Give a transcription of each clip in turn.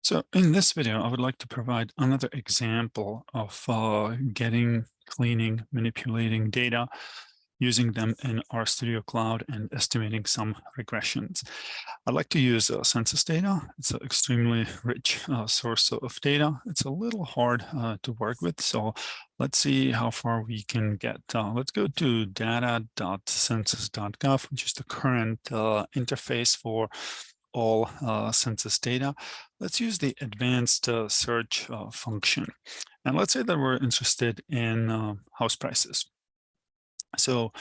So in this video, I would like to provide another example of getting, cleaning, manipulating data, using them in RStudio Cloud and estimating some regressions. I'd like to use census data. It's an extremely rich source of data. It's a little hard to work with, so let's see how far we can get. Let's go to data.census.gov, which is the current interface for all census data. Let's use the advanced search function. And let's say that we're interested in house prices. So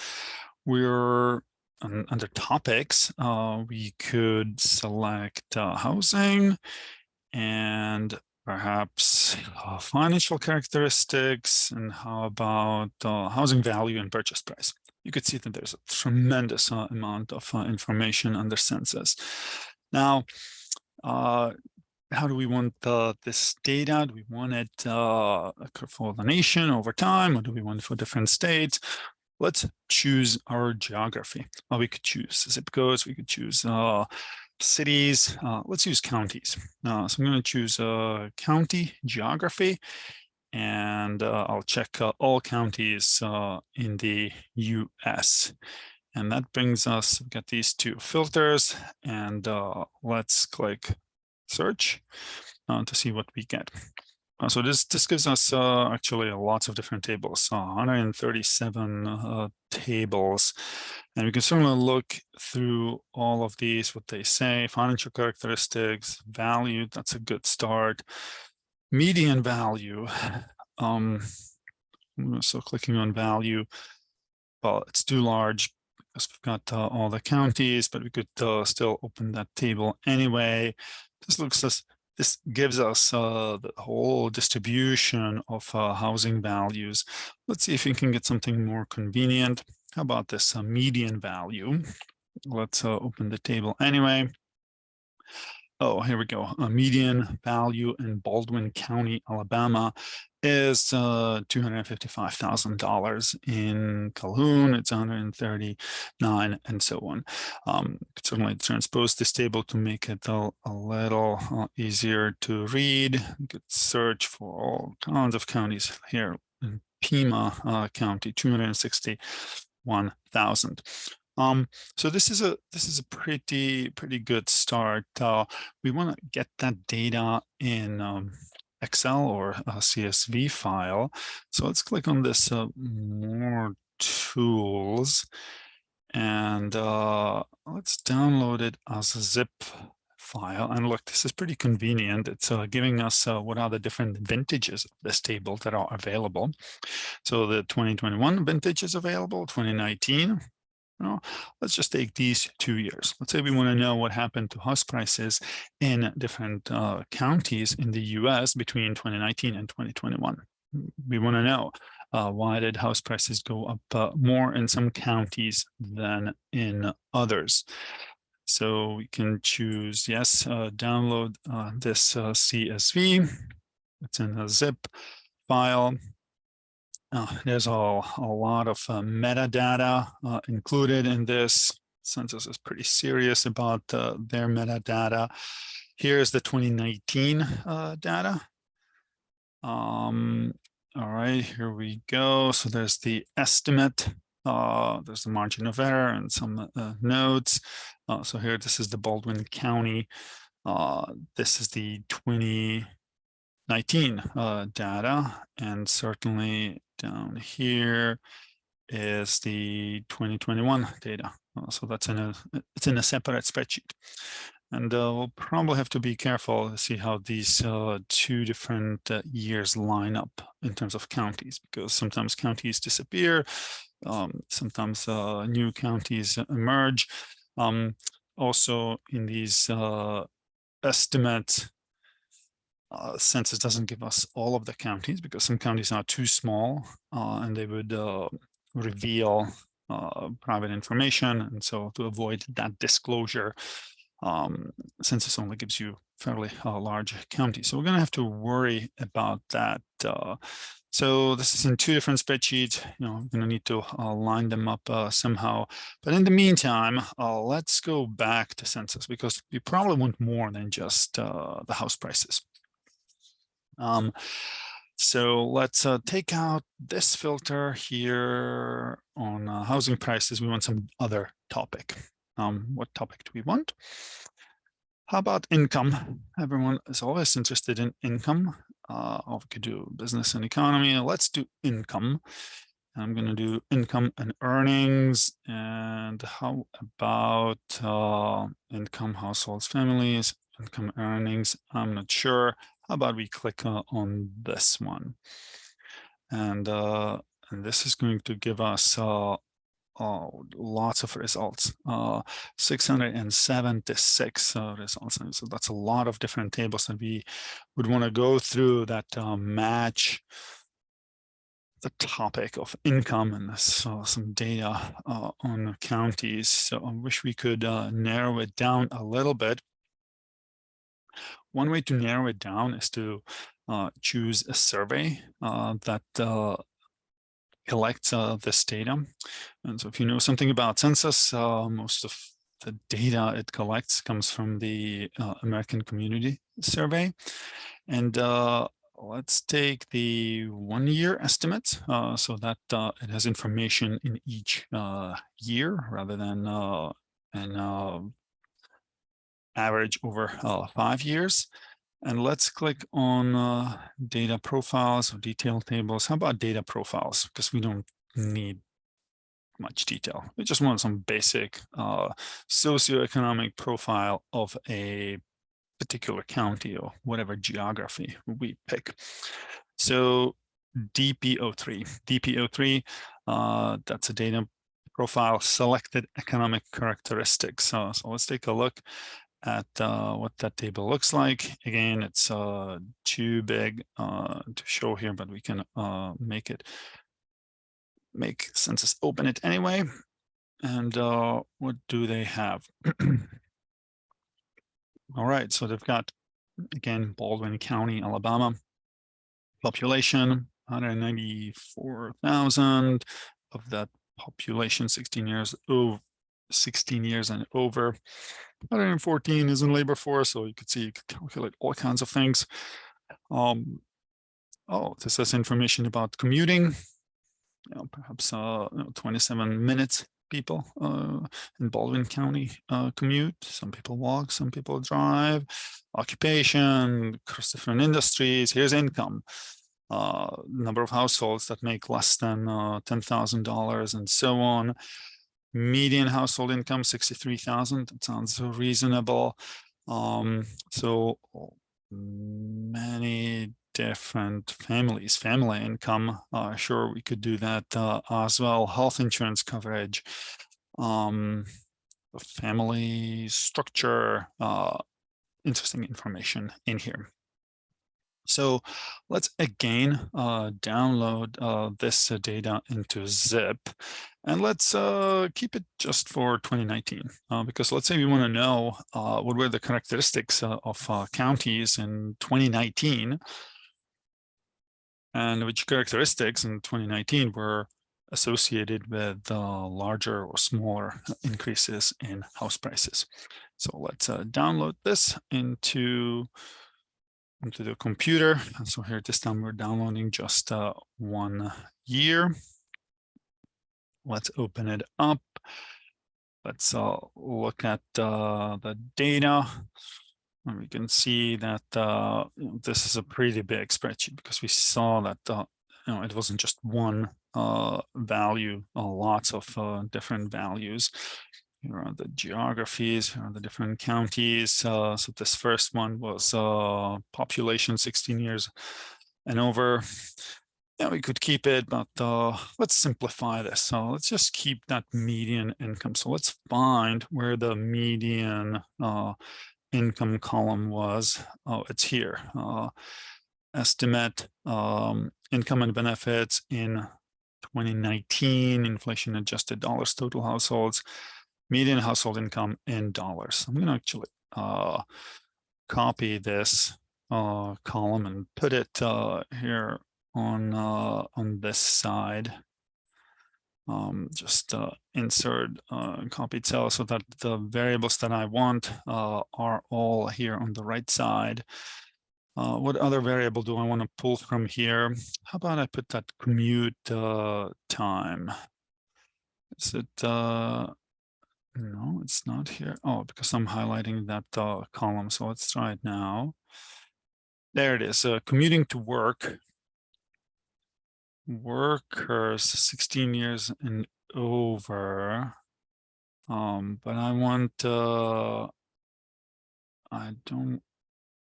we're under topics, we could select housing and perhaps financial characteristics, and how about housing value and purchase price. You could see that there's a tremendous amount of information under census. Now, how do we want this data? Do we want it for the nation over time, or do we want it for different states? Let's choose our geography. We could choose zip codes, we could choose cities. Let's use counties. So I'm going to choose county geography, and I'll check all counties in the US. And that brings us, we've got these two filters, and let's click search to see what we get. So this gives us actually lots of different tables, 137 tables. And we can certainly look through all of these, what they say. Financial characteristics, value, that's a good start. Median value, so clicking on value, well, it's too large because we've got all the counties, but we could still open that table anyway. This gives us the whole distribution of housing values. Let's see if we can get something more convenient. How about this median value? Let's open the table anyway. Oh, here we go. A median value in Baldwin County, Alabama is $255,000. In Calhoun, it's 139, and so on. Could certainly transpose this table to make it a little easier to read. You could search for all kinds of counties here in Pima County, 261,000. So this is a pretty good start. We want to get that data in Excel or a CSV file. So let's click on this more tools, and let's download it as a zip file. And look, this is pretty convenient. It's giving us what are the different vintages of this table that are available. So the 2021 vintage is available, 2019. Let's just take these 2 years. Let's say we want to know what happened to house prices in different counties in the US between 2019 and 2021. We want to know why did house prices go up more in some counties than in others. So we can choose, yes, download this CSV. It's in a zip file. There's a lot of metadata included in this. Census is pretty serious about their metadata. Here's the 2019 data. All right, here we go. So there's the estimate. There's the margin of error and some notes. So here, this is the Baldwin County. This is the 2019 data, and certainly down here is the 2021 data. So that's it's in a separate spreadsheet. And we'll probably have to be careful to see how these two different years line up in terms of counties, because sometimes counties disappear, sometimes new counties emerge. Also in these estimates, census doesn't give us all of the counties because some counties are too small and they would reveal private information. And so to avoid that disclosure, census only gives you fairly large counties. So we're going to have to worry about that So this is in two different spreadsheets. I'm going to need to line them up somehow. But in the meantime, let's go back to census, because we probably want more than just the house prices. So let's take out this filter here on housing prices. We want some other topic. What topic do we want? How about income? Everyone is always interested in income. Or we could do business and economy. Let's do income. I'm going to do income and earnings. And how about income, households, families, income, earnings? I'm not sure. How about we click on this one? And this is going to give us lots of results, 676 results. And so that's a lot of different tables that we would want to go through that match the topic of income, and some data on counties. So I wish we could narrow it down a little bit. One way to narrow it down is to choose a survey that collects this data. And so if you know something about census, most of the data it collects comes from the American Community Survey. And let's take the 1 year estimate so that it has information in each year rather than an average over 5 years. And let's click on data profiles or detailed tables. How about data profiles? Because we don't need much detail. We just want some basic socioeconomic profile of a particular county or whatever geography we pick. So DP03, that's a data profile, selected economic characteristics. So let's take a look at what that table looks like. Again, it's too big to show here, but we can make census open it anyway. And what do they have? All right, so they've got, again, Baldwin County, Alabama, population 194,000. Of that population, 16 years and over. 114 is in labor force, so you could see you could calculate all kinds of things. This has information about commuting. Perhaps 27 minutes people in Baldwin County commute. Some people walk, some people drive. Occupation, across different industries. Here's income. Number of households that make less than $10,000 and so on. Median household income, 63,000. That sounds reasonable. So many different families, family income. Sure, we could do that as well. Health insurance coverage, family structure, interesting information in here. So let's again download this data into zip, and let's keep it just for 2019, because let's say we want to know what were the characteristics of counties in 2019, and which characteristics in 2019 were associated with larger or smaller increases in house prices. So let's download this into the computer. And so here this time we're downloading just 1 year. Let's open it up. Let's look at the data. And we can see that this is a pretty big spreadsheet, because we saw that it wasn't just one value, lots of different values. Here are the geographies, here are the different counties. So this first one was population 16 years and over. Yeah, we could keep it, but let's simplify this. So let's just keep that median income. So let's find where the median income column was. Oh, it's here. Estimate income and benefits in 2019, inflation adjusted dollars, total households, median household income in dollars. I'm going to actually copy this column and put it here on this side. Just insert copied cell so that the variables that I want are all here on the right side. What other variable do I want to pull from here? How about I put that commute time? Is it, no, it's not here. Oh, because I'm highlighting that column. So let's try it now. There it is, commuting to work. Workers 16 years and over. But I want,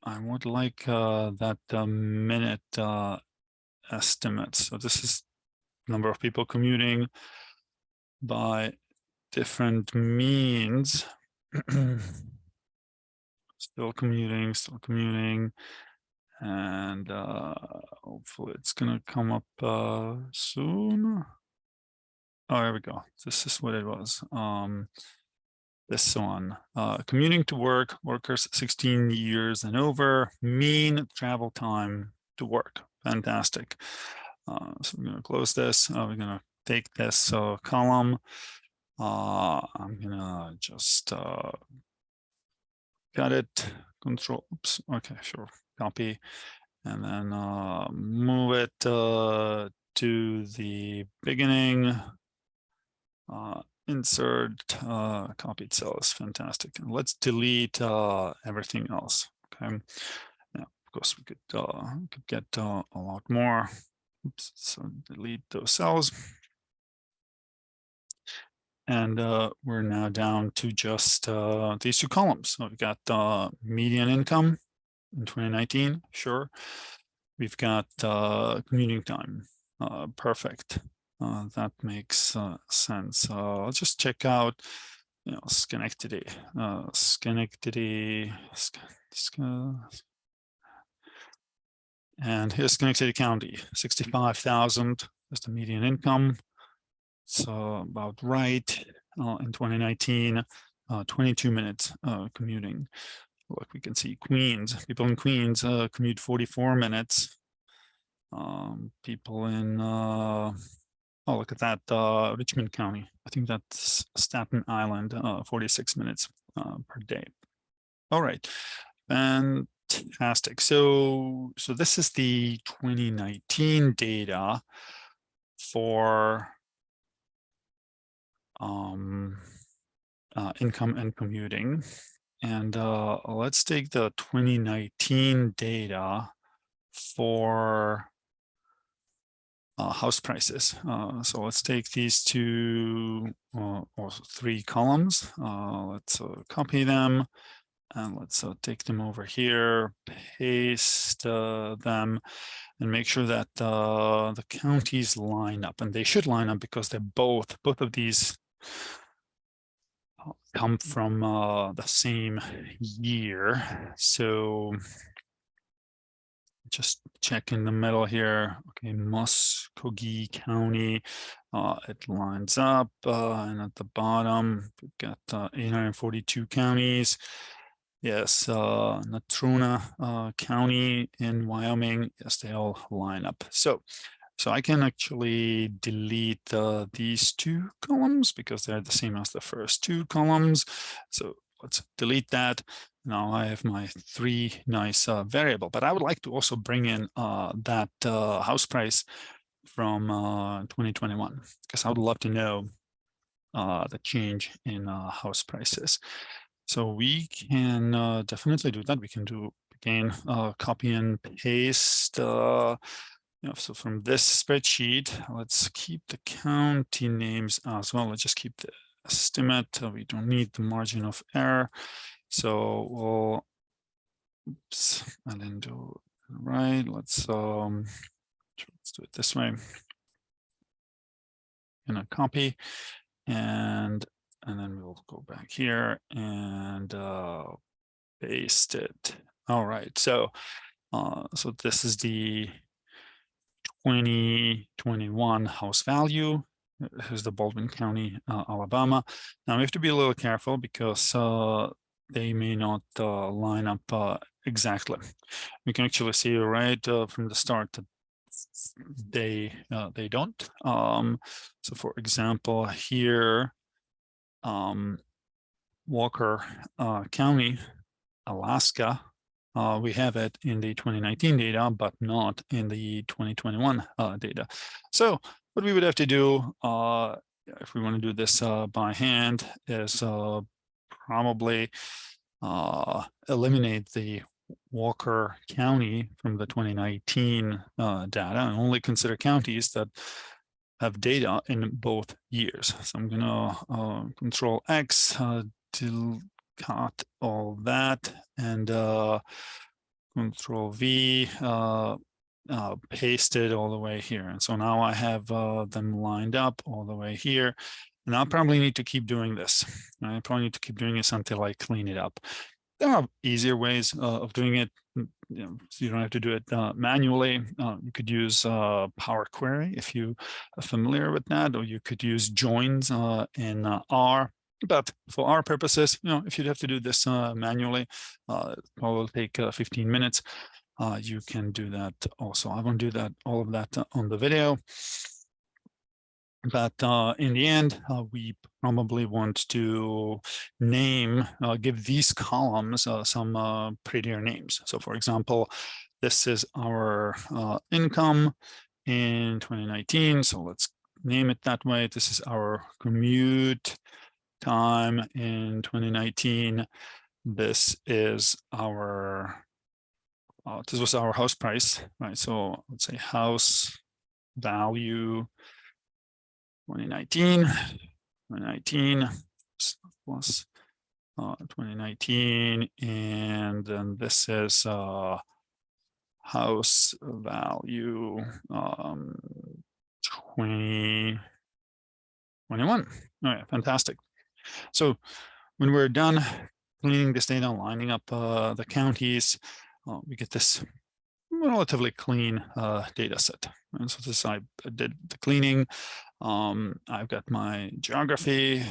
I would like that minute estimate. So this is number of people commuting by different means. Still commuting. And hopefully it's gonna come up soon. Oh, there we go. This is what it was. This one, commuting to work, workers 16 years and over, mean travel time to work. Fantastic. So we're gonna close this. We're gonna take this column. I'm gonna just cut it, control, oops, okay, sure, copy, and then move it to the beginning. Insert copied cells. Fantastic. And let's delete everything else. Okay. Now, of course, we could get a lot more. Oops. So delete those cells. And we're now down to just these two columns. So we've got median income in 2019. Sure. We've got commuting time. Perfect. That makes sense. Let's just check out, Schenectady. And here's Schenectady County, 65,000 is the median income. So about right in 2019, 22 minutes commuting. Look, we can see Queens. People in Queens commute 44 minutes. People in oh, look at that, Richmond County. I think that's Staten Island, 46 minutes per day. All right, fantastic. So this is the 2019 data for income and commuting. And let's take the 2019 data for house prices. So let's take these two or three columns. Let's copy them and let's take them over here, paste them, and make sure that the counties line up. And they should line up because they're both of these come from the same year. So just check in the middle here. Okay, Muskogee County, it lines up, and at the bottom we've got 842 counties. Yes, Natrona County in Wyoming. Yes, they all line up. So I can actually delete these two columns because they're the same as the first two columns. So let's delete that. Now I have my three nice variable, but I would like to also bring in that house price from 2021 because I would love to know the change in house prices. So we can definitely do that. We can do again copy and paste. So from this spreadsheet, let's keep the county names as well. Let's just keep the estimate. We don't need the margin of error. So we'll, oops, I didn't do it right. Let's do it this way. Gonna copy and then we'll go back here and paste it. All right. So this is the 2021 house value. Here's the Baldwin County, Alabama. Now we have to be a little careful because they may not line up exactly. We can actually see right from the start that they don't. So for example, here, Walker County, Alaska, we have it in the 2019 data, but not in the 2021 data. So what we would have to do if we want to do this by hand is probably eliminate the Walker County from the 2019 data and only consider counties that have data in both years. So I'm gonna Control X to cut all that and Control V, paste it all the way here. And so now I have them lined up all the way here. And I'll probably need to keep doing this. I probably need to keep doing this until I clean it up. There are easier ways of doing it. So you don't have to do it manually. You could use Power Query if you are familiar with that, or you could use joins in R. But for our purposes, if you'd have to do this manually, it will take 15 minutes. You can do that also. I won't do that all of that on the video. But in the end, we probably want to name, give these columns some prettier names. So for example, this is our income in 2019. So let's name it that way. This is our commute time in 2019. This is our, this was our house price, right? So let's say house value 2019 plus 2019, and then this is house value 2021. All right, fantastic. So when we're done cleaning this data, lining up the counties, we get this relatively clean data set. And so this, I did the cleaning. I've got my geography.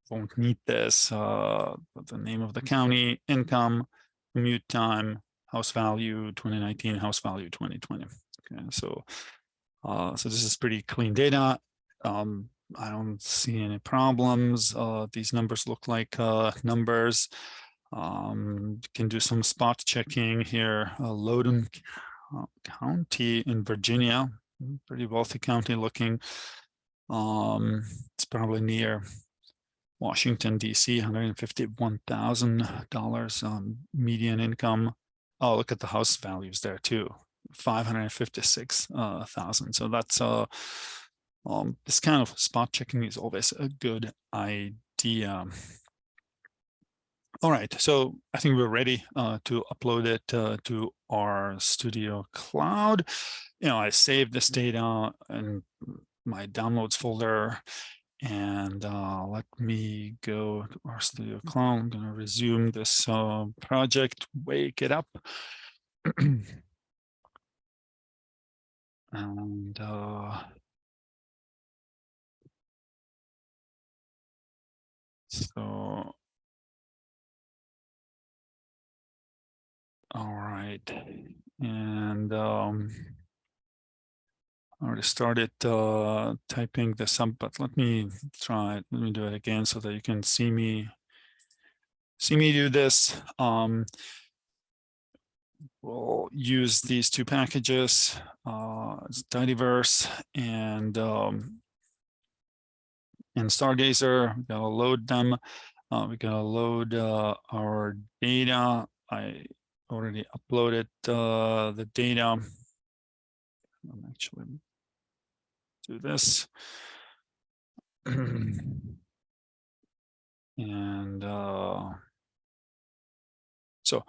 Won't need this. The name of the county, income, commute time, house value 2019, house value 2020. Okay, so so this is pretty clean data. I don't see any problems. These numbers look like numbers. Can do some spot checking here. Loudoun County in Virginia, pretty wealthy county looking. It's probably near Washington, D.C., $151,000 median income. Oh, look at the house values there too, 556,000. So that's this kind of spot checking is always a good idea. All right, so I think we're ready to upload it to our Studio Cloud. I saved this data in my downloads folder, and let me go to our Studio Cloud. I'm going to resume this project, wake it up. And so, all right, and I already started typing this up, but let me try it. Let me do it again so that you can see me do this. We'll use these two packages, Tidyverse and Stargazer. We're gonna load them. We're gonna load our data. I already uploaded the data. I'll actually do this. And so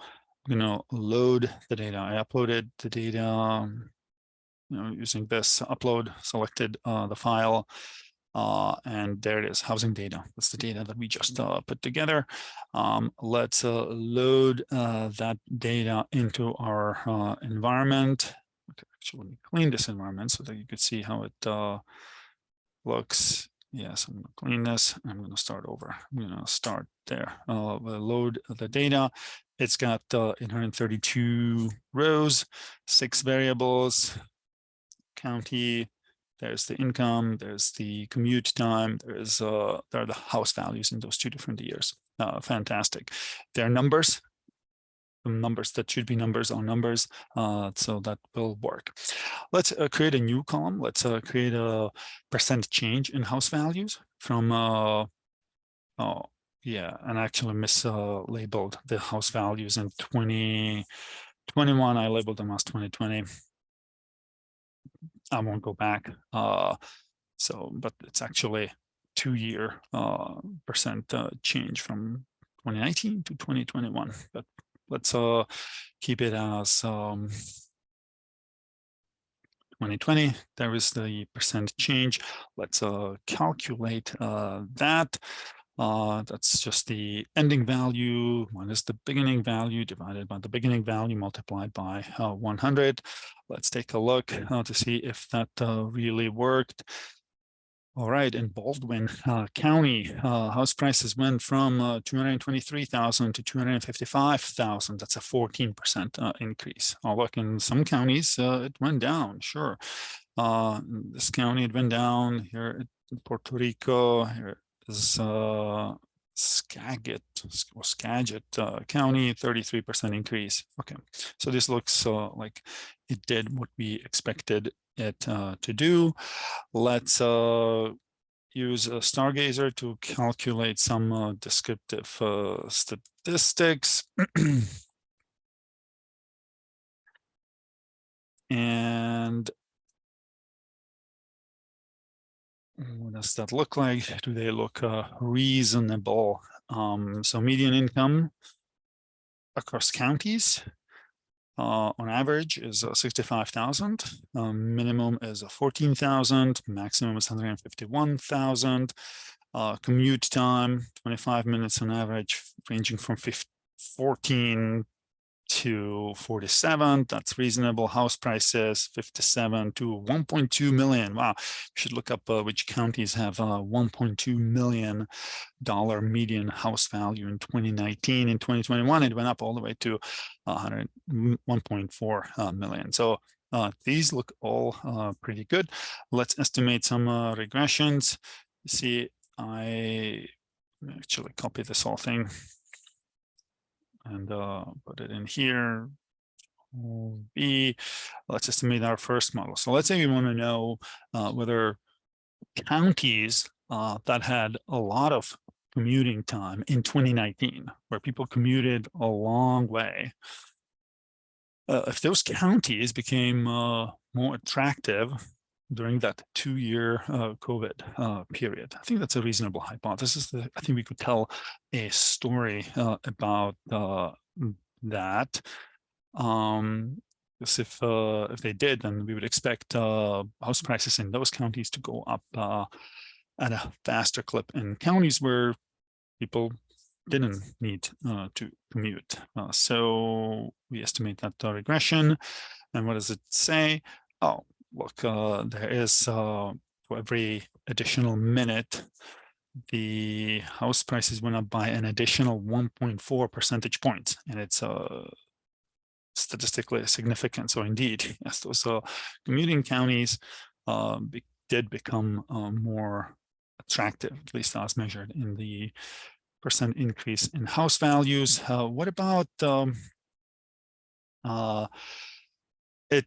I'm gonna load the data. I uploaded the data using this upload, selected the file, and there it is, housing data. That's the data that we just put together. Let's load that data into our environment. Okay, actually, let me clean this environment so that you could see how it looks. Yes, I'm going to clean this. I'm going to start over. I'm going to start there. We'll load the data It's got 832 rows, 6 variables, county, there's the income, there's the commute time, there are the house values in those 2 different years. Fantastic. There are numbers. The numbers that should be numbers are numbers, so that will work. Let's create a new column. Let's create a percent change in house values from yeah, and actually mislabeled the house values in 2021. I labeled them as 2020. I won't go back. But it's actually 2-year percent change from 2019 to 2021. But let's keep it as 2020. There is the percent change. Let's calculate that. That's just the ending value minus the beginning value divided by the beginning value multiplied by 100. Let's take a look to see if that really worked. All right, in Baldwin County, house prices went from 223,000 to 255,000. That's a 14% increase. Look, in some counties, it went down, sure. This county, it went down. Here in Puerto Rico, here is Skagit County, 33% increase. Okay, so this looks like it did what we expected it to do. Let's use a Stargazer to calculate some descriptive statistics. And what does that look like? Do they look reasonable? So median income across counties on average is 65,000. Minimum is 14,000. Maximum is 151,000. Commute time 25 minutes on average, ranging from 14 to 47. That's reasonable. House prices 57 to 1.2 million. Wow, you should look up which counties have $1.2 million median house value in 2019. In 2021, it went up all the way to 1.4 million. So these look all pretty good. Let's estimate some regressions. You see, I actually copy this whole thing and put it in here. Let's estimate our first model. So let's say we want to know whether counties that had a lot of commuting time in 2019, where people commuted a long way, if those counties became more attractive during that 2-year COVID period. I think that's a reasonable hypothesis. I think we could tell a story about that. Because if they did, then we would expect house prices in those counties to go up at a faster clip in counties where people didn't need to commute. So we estimate that regression. And what does it say? Oh, look, there is for every additional minute, the house prices went up by an additional 1.4 percentage points, and it's statistically significant. So indeed, yes, those commuting counties did become more attractive, at least as measured in the percent increase in house values. What about it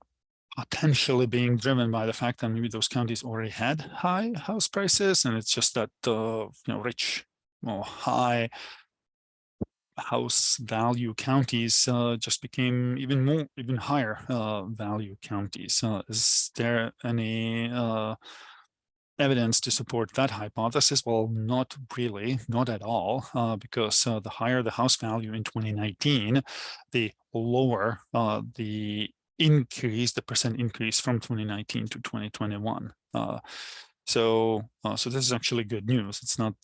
potentially being driven by the fact that maybe those counties already had high house prices, and it's just that rich or high house value counties just became even higher value counties. Is there any evidence to support that hypothesis? Well, not really, not at all, because the higher the house value in 2019, the lower the percent increase from 2019 to 2021. So this is actually good news. It's not.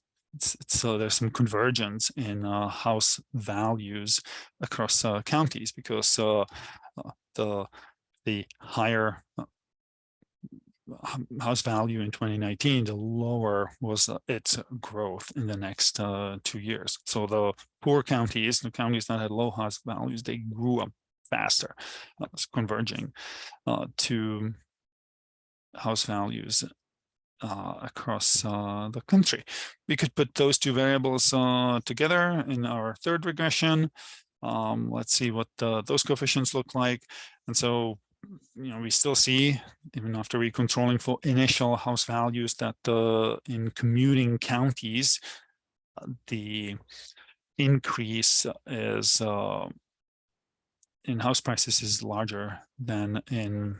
There's some convergence in house values across counties, because the higher house value in 2019, the lower was its growth in the next 2 years. So the poor counties, the counties that had low house values, they grew up faster, converging to house values across the country. We could put those two variables together in our third regression. Let's see what those coefficients look like. And so, we still see, even after recontrolling for initial house values, that in commuting counties, the increase is in house prices is larger than in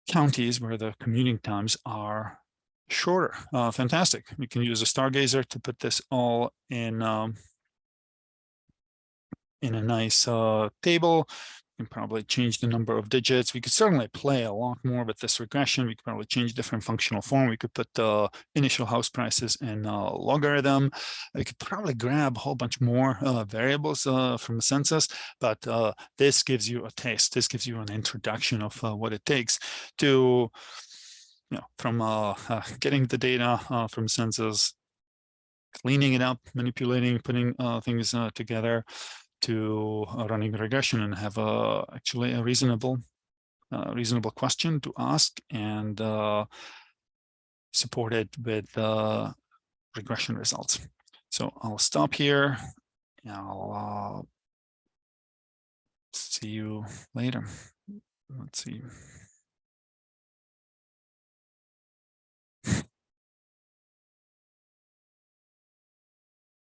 counties where the commuting times are shorter. Fantastic. We can use a stargazer to put this all in a nice table. We can probably change the number of digits. We could certainly play a lot more with this regression. We could probably change different functional form. We could put the initial house prices in logarithm. We could probably grab a whole bunch more variables from the census, but this gives you a taste. This gives you an introduction of what it takes to, from getting the data from census, cleaning it up, manipulating, putting things together, to running regression and have actually a reasonable question to ask and support it with regression results. So I'll stop here. I'll see you later. Let's see.